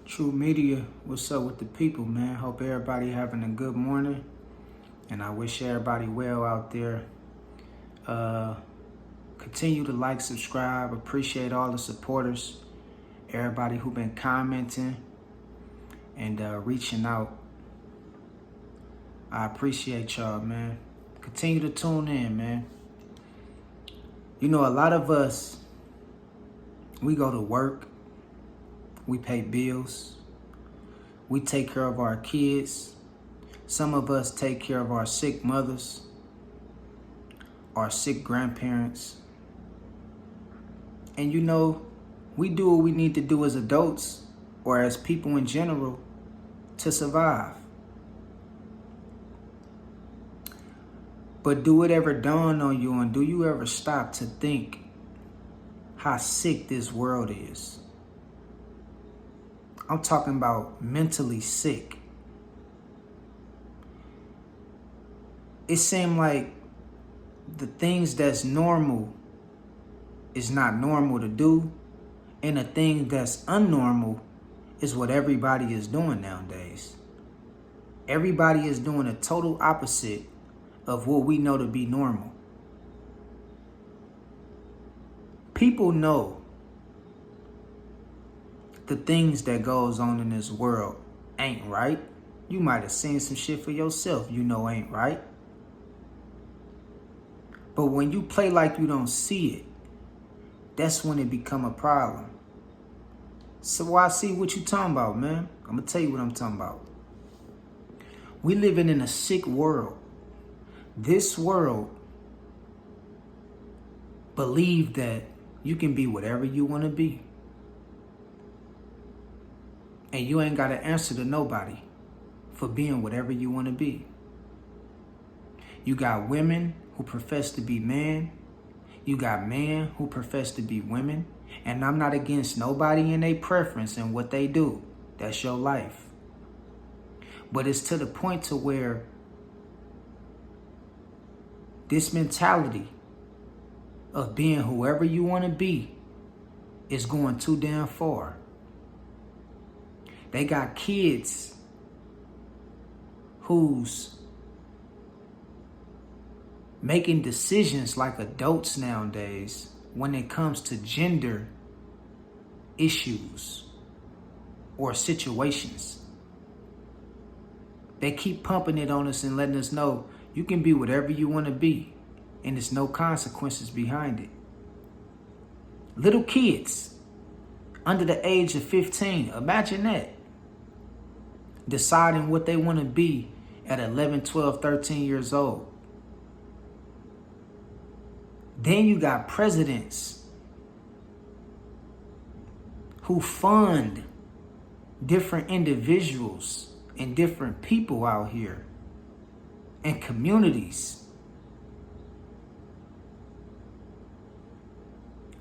True Media, what's up with the people, man? Hope everybody having a good morning, and I wish everybody well out there. Continue to like, subscribe. Appreciate all the supporters, everybody who been commenting and reaching out. I appreciate y'all, man. Continue to tune in, man. You know, a lot of us, we go to work, we pay bills, we take care of our kids. Some of us take care of our sick mothers, our sick grandparents. And you know, we do what we need to do as adults or as people in general to survive. But do it ever dawn on you, and do you ever stop to think how sick this world is? I'm talking about mentally sick. It seems like the things that's normal is not normal to do, and the thing that's unnormal is what everybody is doing nowadays. Everybody is doing a total opposite of what we know to be normal. People know the things that goes on in this world ain't right. You might have seen some shit for yourself you know ain't right. But when you play like you don't see it, that's when it become a problem. So I see what you talking about, man. I'm gonna tell you what I'm talking about. We living in a sick world. This world believe that you can be whatever you want to be. And you ain't got to answer to nobody for being whatever you want to be. You got women who profess to be men. You got men who profess to be women. And I'm not against nobody in their preference and what they do. That's your life. But it's to the point to where this mentality of being whoever you want to be is going too damn far. They got kids who's making decisions like adults nowadays when it comes to gender issues or situations. They keep pumping it on us and letting us know you can be whatever you want to be, and there's no consequences behind it. Little kids under the age of 15, imagine that. Deciding what they want to be at 11, 12, 13 years old. Then you got presidents who fund different individuals and different people out here and communities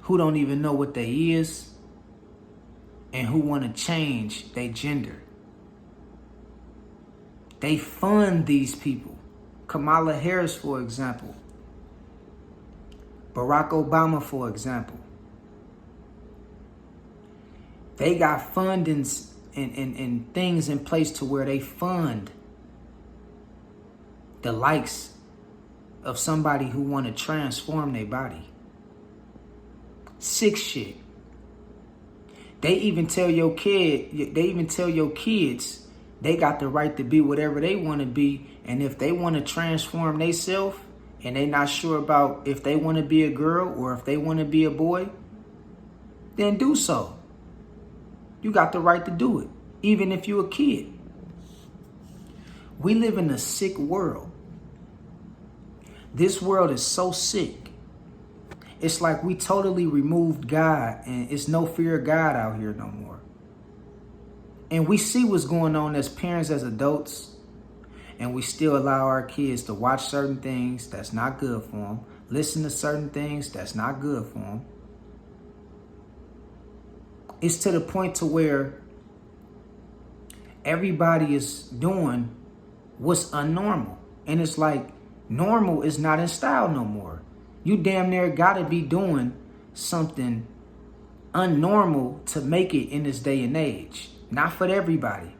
who don't even know what they is and who want to change their gender. They fund these people. Kamala Harris, for example. Barack Obama, for example. They got fundings and things in place to where they fund the likes of somebody who want to transform their body. Sick shit. They even tell your kids they got the right to be whatever they want to be, and if they want to transform themselves and they not sure about if they want to be a girl or if they want to be a boy, then do so. You got the right to do it, even if you're a kid. We live in a sick world. This world is so sick. It's like we totally removed God, and it's no fear of God out here no more. And we see what's going on as parents, as adults, and we still allow our kids to watch certain things that's not good for them, listen to certain things that's not good for them. It's to the point to where everybody is doing what's unnormal. And it's like normal is not in style no more. You damn near gotta be doing something unnormal to make it in this day and age. Not for everybody,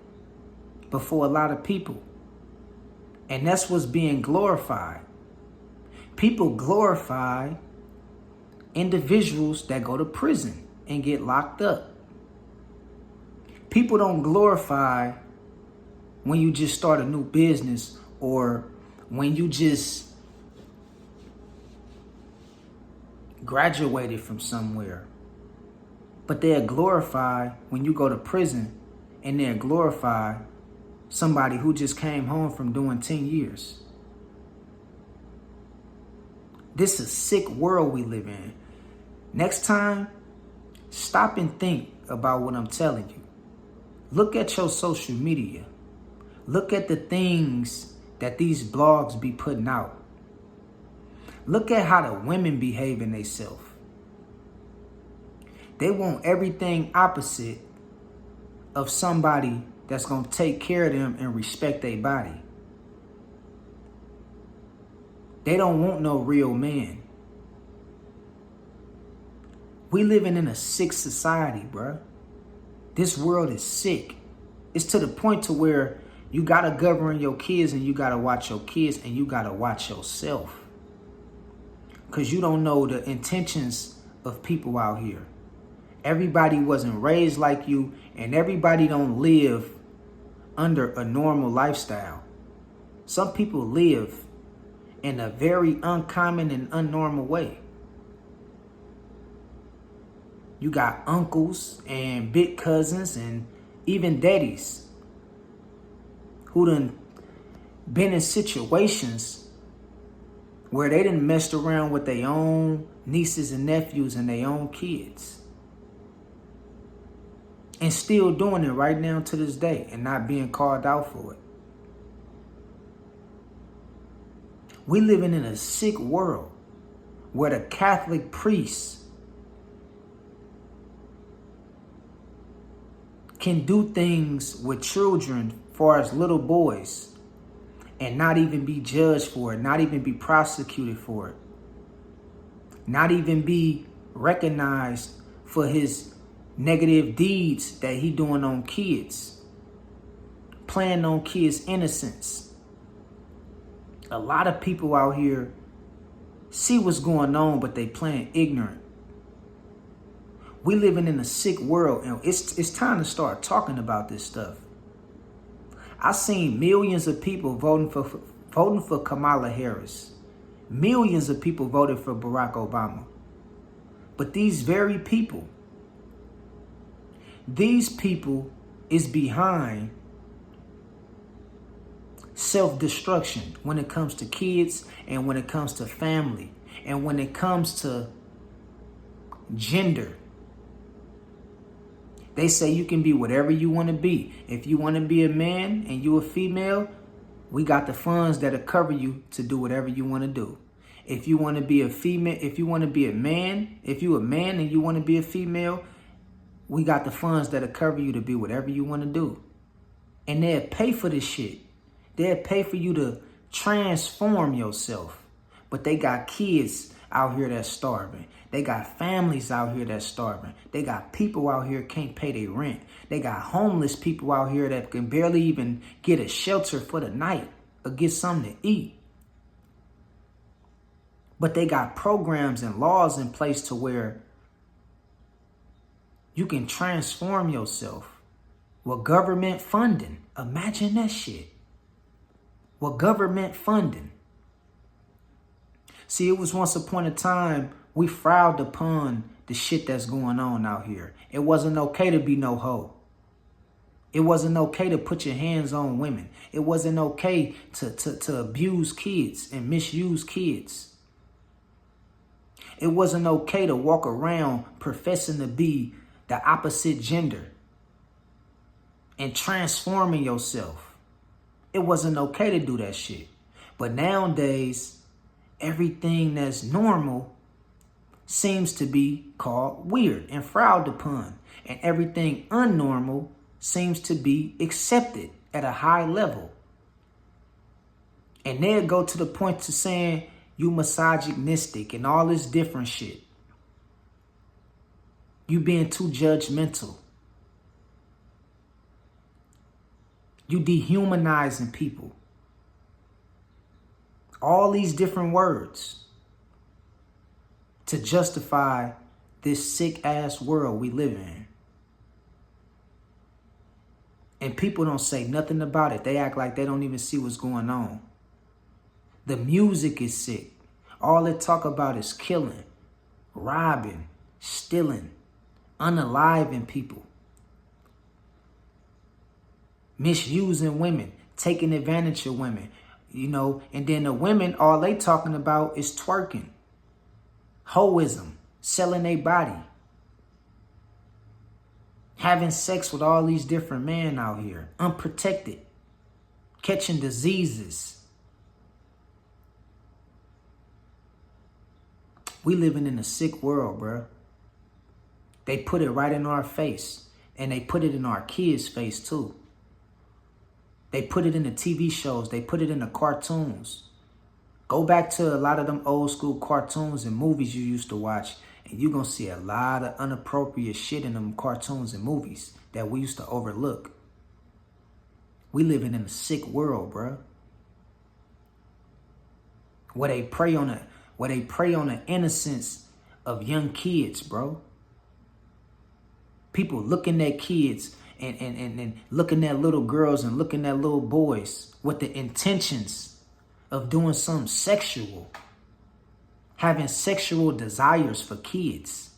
but for a lot of people. And that's what's being glorified. People glorify individuals that go to prison and get locked up. People don't glorify when you just start a new business or when you just graduated from somewhere. But they'll glorify when you go to prison, and they'll glorify somebody who just came home from doing 10 years. This is a sick world we live in. Next time, stop and think about what I'm telling you. Look at your social media. Look at the things that these blogs be putting out. Look at how the women behave in themselves. They want everything opposite of somebody that's going to take care of them and respect their body. They don't want no real man. We living in a sick society, bruh. This world is sick. It's to the point to where you got to govern your kids and you got to watch your kids and you got to watch yourself. Because you don't know the intentions of people out here. Everybody wasn't raised like you, and everybody don't live under a normal lifestyle. Some people live in a very uncommon and unnormal way. You got uncles and big cousins and even daddies who done been in situations where they done messed around with their own nieces and nephews and their own kids. And still doing it right now to this day and not being called out for it. We living in a sick world where the Catholic priests can do things with children far as little boys and not even be judged for it, not even be prosecuted for it, not even be recognized for his negative deeds that he doing on kids, playing on kids' innocence. A lot of people out here see what's going on, but they playing ignorant. We living in a sick world, and it's time to start talking about this stuff. I seen millions of people voting for Kamala Harris. Millions of people voted for Barack Obama. But these very people, these people is behind self-destruction when it comes to kids and when it comes to family and when it comes to gender. They say you can be whatever you want to be. If you want to be a man and you a female, we got the funds that'll cover you to do whatever you want to do. If you want to be a female, if you want to be a man, if you a man and you want to be a female, we got the funds that'll cover you to be whatever you want to do. And they'll pay for this shit. They'll pay for you to transform yourself. But they got kids out here that's starving. They got families out here that's starving. They got people out here can't pay their rent. They got homeless people out here that can barely even get a shelter for the night or get something to eat. But they got programs and laws in place to where you can transform yourself with government funding. Imagine that shit. With government funding. See, it was once upon a time we frowned upon the shit that's going on out here. It wasn't okay to be no hoe. It wasn't okay to put your hands on women. It wasn't okay to abuse kids and misuse kids. It wasn't okay to walk around professing to be the opposite gender and transforming yourself. It wasn't okay to do that shit. But nowadays, everything that's normal seems to be called weird and frowned upon. And everything unnormal seems to be accepted at a high level. And they'll go to the point to saying you misogynistic and all this different shit. You being too judgmental. You dehumanizing people. All these different words to justify this sick ass world we live in. And people don't say nothing about it. They act like they don't even see what's going on. The music is sick. All they talk about is killing, robbing, stealing, unaliving people, misusing women, taking advantage of women, you know, and then the women, all they talking about is twerking, hoism, selling their body, having sex with all these different men out here, unprotected, catching diseases. We living in a sick world, bro. They put it right in our face, and they put it in our kids' face too. They put it in the TV shows. They put it in the cartoons. Go back to a lot of them old school cartoons and movies you used to watch, and you're going to see a lot of inappropriate shit in them cartoons and movies that we used to overlook. We living in a sick world, bro. Where they prey on the innocence of young kids, bro. People looking at kids and looking at little girls and looking at little boys with the intentions of doing something sexual, having sexual desires for kids.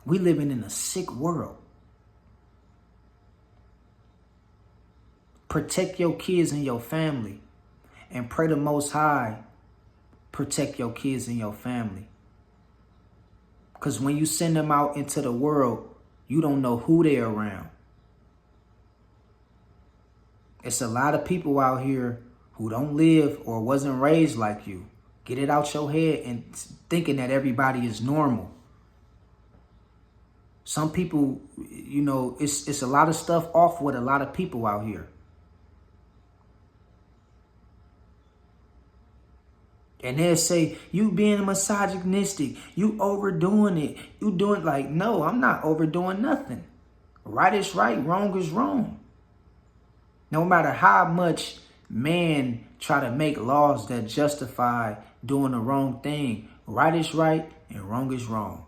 We living in a sick world. Protect your kids and your family, and pray the Most High protect your kids and your family. Because when you send them out into the world, you don't know who they're around. It's a lot of people out here who don't live or wasn't raised like you. Get it out your head and thinking that everybody is normal. Some people, you know, it's a lot of stuff off with a lot of people out here. And they'll say, you being misogynistic, you overdoing it. You doing like, no, I'm not overdoing nothing. Right is right, wrong is wrong. No matter how much man try to make laws that justify doing the wrong thing, right is right and wrong is wrong.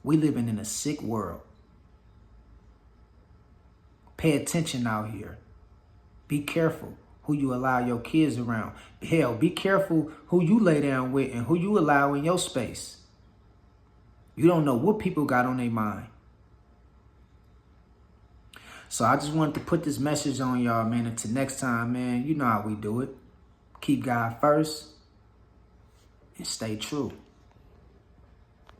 We living in a sick world. Pay attention out here. Be careful who you allow your kids around. Hell, be careful who you lay down with and who you allow in your space. You don't know what people got on their mind. So I just wanted to put this message on y'all, man. Until next time, man, you know how we do it. Keep God first and stay true.